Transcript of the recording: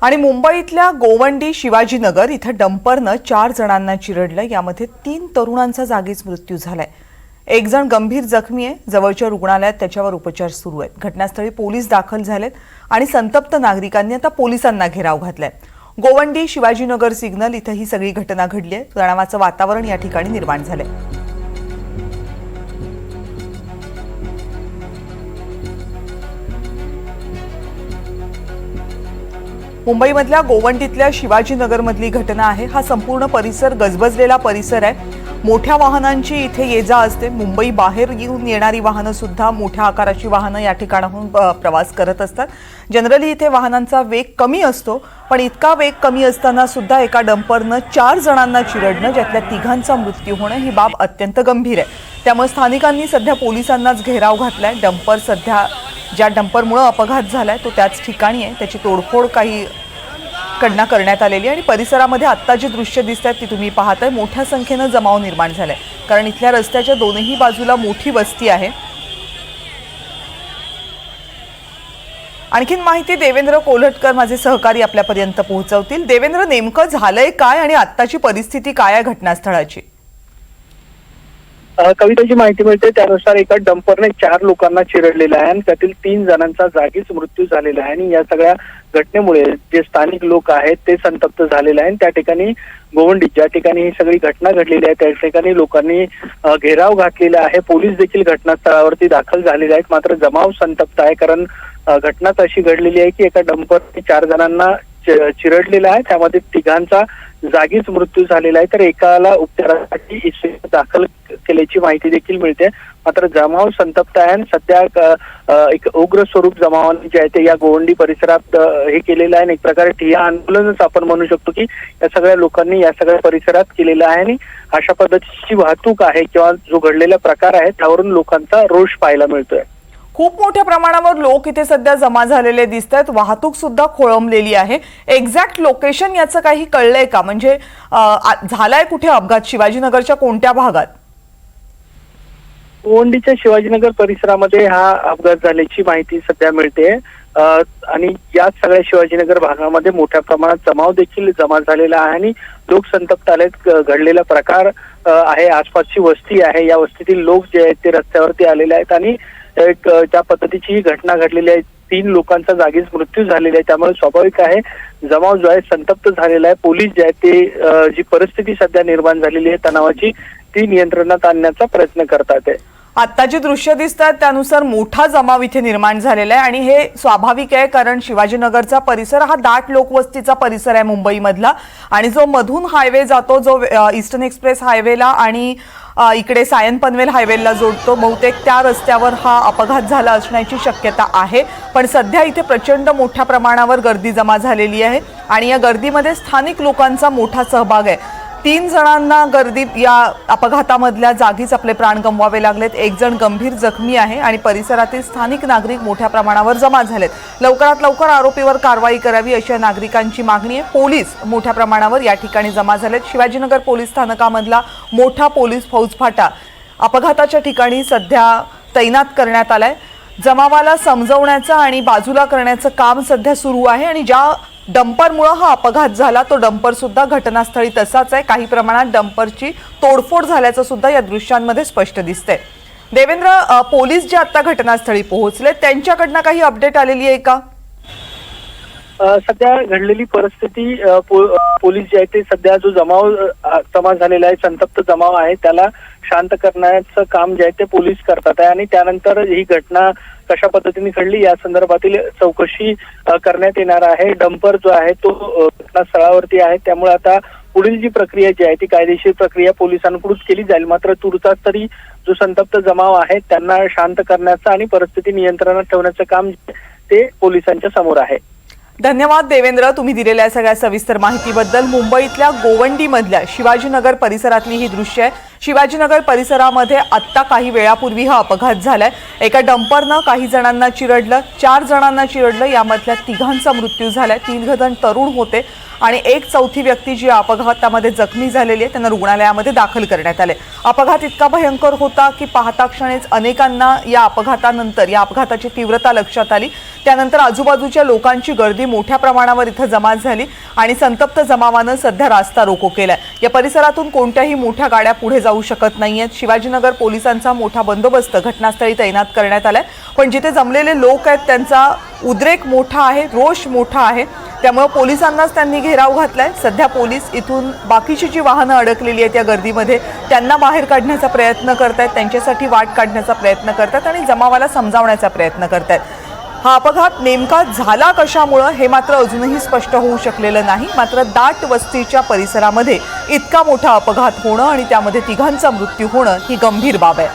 आणि मुंबईतल्या गोवंडी शिवाजीनगर इथं डंपरनं 4 जणांना चिरडलं। यामध्ये 3 तरुणांचा जागीच मृत्यू झालाय। एक जण गंभीर जखमी आहे। जवळच्या रुग्णालयात त्याच्यावर उपचार सुरू आहेत। घटनास्थळी पोलीस दाखल झालेत आणि संतप्त नागरिकांनी आता पोलिसांना घेराव घातलाय। गोवंडी शिवाजीनगर सिग्नल इथं ही सगळी घटना घडली आहे। तणावाचं वातावरण या ठिकाणी निर्माण झालंय। मुंबईमधल्या गोवंडीतल्या शिवाजीनगरमधली घटना आहे। हा संपूर्ण परिसर गजबजलेला परिसर आहे। मोठ्या वाहनांची इथे ये-जा असते। मुंबई बाहेर येणारी वाहनं सुद्धा मोठ्या आकाराची वाहनं या ठिकाणाहून प्रवास करत असतात। जनरली इथे वाहनांचा वेग कमी असतो, पण इतका वेग कमी असताना सुद्धा एका डंपरनं 4 जणांना चिरडणं, ज्यातल्या 3घांचा मृत्यू होणं ही बाब अत्यंत गंभीर आहे। त्यामुळे स्थानिकांनी सध्या पोलिसांनाच घेराव घातलाय। डंपर सध्या ज्या डंपरमुळे अपघात झालाय तो त्याच ठिकाणी आहे। त्याची तोडफोड काही कडनं करण्यात आलेली आणि परिसरामध्ये आत्ता जी दृश्य दिसत आहेत ती तुम्ही पाहताय। मोठ्या संख्येनं जमाव निर्माण झालाय, कारण इथल्या रस्त्याच्या दोनही बाजूला मोठी वस्ती आहे। आणखीन माहिती देवेंद्र कोल्हटकर माझे सहकारी आपल्यापर्यंत पोहोचवतील। देवेंद्र, नेमकं झालंय काय आणि आत्ताची परिस्थिती काय आहे घटनास्थळाची? कविताची माहिती मिळते त्यानुसार एका डंपरने 4 लोकांना चिरडलेलं आहे आणि त्यातील 3 जणांचा जागीच मृत्यू झालेला आहे। आणि या सगळ्या घटनेमुळे जे स्थानिक लोक आहेत ते संतप्त झालेले आहेत। त्या ठिकाणी गोवंडी ज्या ठिकाणी ही सगळी घटना घडलेली आहे त्या ठिकाणी लोकांनी घेराव घातलेला आहे। पोलीस देखील घटनास्थळावरती दाखल झालेले आहेत। मात्र जमाव संतप्त आहे, कारण घटनाच अशी घडलेली आहे की एका डंपरने 4 जणांना चिरडलेला आहे। त्यामध्ये 3घांचा जागीच मृत्यू झालेला आहे, तर एकाला उपचारासाठी इस्टेट दाखल केल्याची माहिती देखील मिळते। मात्र जमाव संतप्त आहे आणि सध्या एक उग्र स्वरूप जमावाने जे आहे ते या गोवंडी परिसरात हे केलेलं आहे। एक प्रकारे ठिय्या आंदोलनच आपण म्हणू शकतो की या सगळ्या लोकांनी या सगळ्या परिसरात केलेलं आहे आणि अशा पद्धतीची वाहतूक आहे किंवा जो घडलेला प्रकार आहे त्यावरून लोकांचा रोष पाहायला मिळतोय। खूप मोठ्या प्रमाणावर लोक इथे सध्या जमा झालेले दिसत आहेत। वाहतूक सुद्धा खोळंबलेली आहे। एक्झॅक्ट लोकेशन याचं काही कळलंय का? म्हणजे झालाय कुठे अपघात? शिवाजीनगरच्या कोणत्या भागात? गोवंडीच्या शिवाजीनगर परिसरामध्ये हा अपघात झाल्याची माहिती सध्या मिळते आणि याच सगळ्या शिवाजीनगर भागामध्ये मोठ्या प्रमाणात जमाव देखील जमा झालेला आहे आणि लोक संतप्त आलेत। घडलेला प्रकार आहे, आसपासची वस्ती आहे, या वस्तीतील लोक जे आहेत ते रस्त्यावरती आलेले आहेत आणि एक ज्या पद्धतीची ही घटना घडलेली आहे 3 लोकांचा जागीच मृत्यू झालेला आहे। त्यामुळे स्वाभाविक आहे जमाव जो आहे संतप्त झालेला आहे। पोलीस जे आहे ते जी परिस्थिती सध्या निर्माण झालेली आहे तणावाची ती नियंत्रणात आणण्याचा प्रयत्न करतात आहे। आता जे दृश्य दिसतात त्यानुसार मोठा जमाव इथे निर्माण झालेला आहे आणि हे स्वाभाविक आहे, कारण शिवाजीनगरचा परिसर हा दाट लोकवस्तीचा परिसर आहे मुंबईमधला आणि जो मधून हायवे जातो, जो ईस्टर्न एक्सप्रेस हायवेला आणि इकडे सायन पनवेल हायवेला जोडतो, बहुतेक त्या रस्त्यावर हा अपघात झाला असण्याची शक्यता आहे। पण सध्या इथे प्रचंड मोठ्या प्रमाणावर गर्दी जमा झालेली आहे आणि या गर्दीमध्ये स्थानिक लोकांचा मोठा सहभाग आहे। 3 जणांना गर्दीत या अपघातामधल्या जागीच आपले प्राण गमवावे लागलेत। एक जण गंभीर जखमी आहे आणि परिसरातील स्थानिक नागरिक मोठ्या प्रमाणावर जमा झालेत। लवकरात लवकर आरोपीवर कारवाई करावी अशी नागरिकांची मागणी आहे। पोलीस मोठ्या प्रमाणावर या ठिकाणी जमा झालेत। शिवाजीनगर पोलीस स्थानकामधला मोठा पोलीस फौजफाटा अपघाताच्या ठिकाणी सध्या तैनात करण्यात आलाय। जमावाला समजवण्याचं आणि बाजूला करण्याचं काम सध्या सुरू आहे आणि ज्या डंपरमुळे हा अपघात झाला तो डंपर सुद्धा घटनास्थळी तसाच आहे। काही प्रमाणात डंपरची तोडफोड झाल्याचं सुद्धा या दृश्यांमध्ये स्पष्ट दिसतंय। देवेंद्र, पोलीस जे आता घटनास्थळी पोहोचले त्यांच्याकडनं काही अपडेट आलेली आहे का? सध्या घडलेली परिस्थिती पोलीस जे आहे ते सध्या जो जमाव जमा झालेला आहे, संतप्त जमाव आहे, त्याला शांत करण्याचं काम जे आहे ते पोलीस करतात आहे आणि त्यानंतर ही घटना कशा पद्धतीने घडली या संदर्भातील चौकशी करण्यात येणार आहे। डंपर जो आहे तो घटनास्थळावरती आहे, त्यामुळे आता पुढील जी प्रक्रिया जी आहे ती कायदेशीर प्रक्रिया पोलिसांकडून केली जाईल। मात्र तुर्तास तरी जो संतप्त जमाव आहे त्यांना शांत करण्याचं आणि परिस्थिती नियंत्रणात ठेवण्याचं काम ते पोलिसांच्या समोर आहे। धन्यवाद देवेंद्र, तुम्ही दिलेल्या सगळ्या सविस्तर माहितीबद्दल। मुंबईतल्या गोवंडीमधल्या शिवाजीनगर परिसरातली ही दृश्य आहे। शिवाजीनगर परिसरामध्ये आत्ता काही वेळापूर्वी हा अपघात झालाय। एका डंपरनं काही जणांना चिरडलं, 4 जणांना चिरडलं, यामधल्या 3घांचा मृत्यू झालाय। 3 जण तरुण होते आणि एक चौथी व्यक्ती जी अपघातामध्ये जखमी झालेली आहे, त्यांना रुग्णालयामध्ये दाखल करण्यात आले। अपघात इतका भयंकर होता की पाहता क्षणीच अनेकांना या अपघाताची तीव्रता लक्षात आली। त्यानंतर आजूबाजूच्या लोकांची गर्दी मोठ्या प्रमाणावर इथं जमा झाली आणि संतप्त जमावानं सध्या रास्ता रोको केलाय। या परिसरातून कोणत्याही मोठ्या गाड्या पुढे जाऊ शकत नाहीयेत। शिवाजीनगर पोलिसांचा मोठा बंदोबस्त घटनास्थळी तैनात करण्यात आलाय, पण जिथे जमलेले लोक आहेत त्यांचा उद्रेक मोठा आहे, रोष मोठा आहे, त्यामुळे पोलिसांनाच त्यांनी घेराव घातलाय। सध्या पोलीस इथून बाकीची जी वाहनं अडकलेली आहेत या गर्दीमध्ये त्यांना बाहेर काढण्याचा प्रयत्न करतायत, त्यांच्यासाठी वाट काढण्याचा प्रयत्न करतात आणि जमावाला समजावण्याचा प्रयत्न करतायत। हा अपघात नेमका झाला कशामुळे हे मात्र अजूनही स्पष्ट होऊ शकलेलं नाही। मात्र दाट वस्तीच्या परिसरामध्ये इतका मोठा अपघात होणं आणि त्यामध्ये 3घांचा मृत्यू होणं ही गंभीर बाब आहे।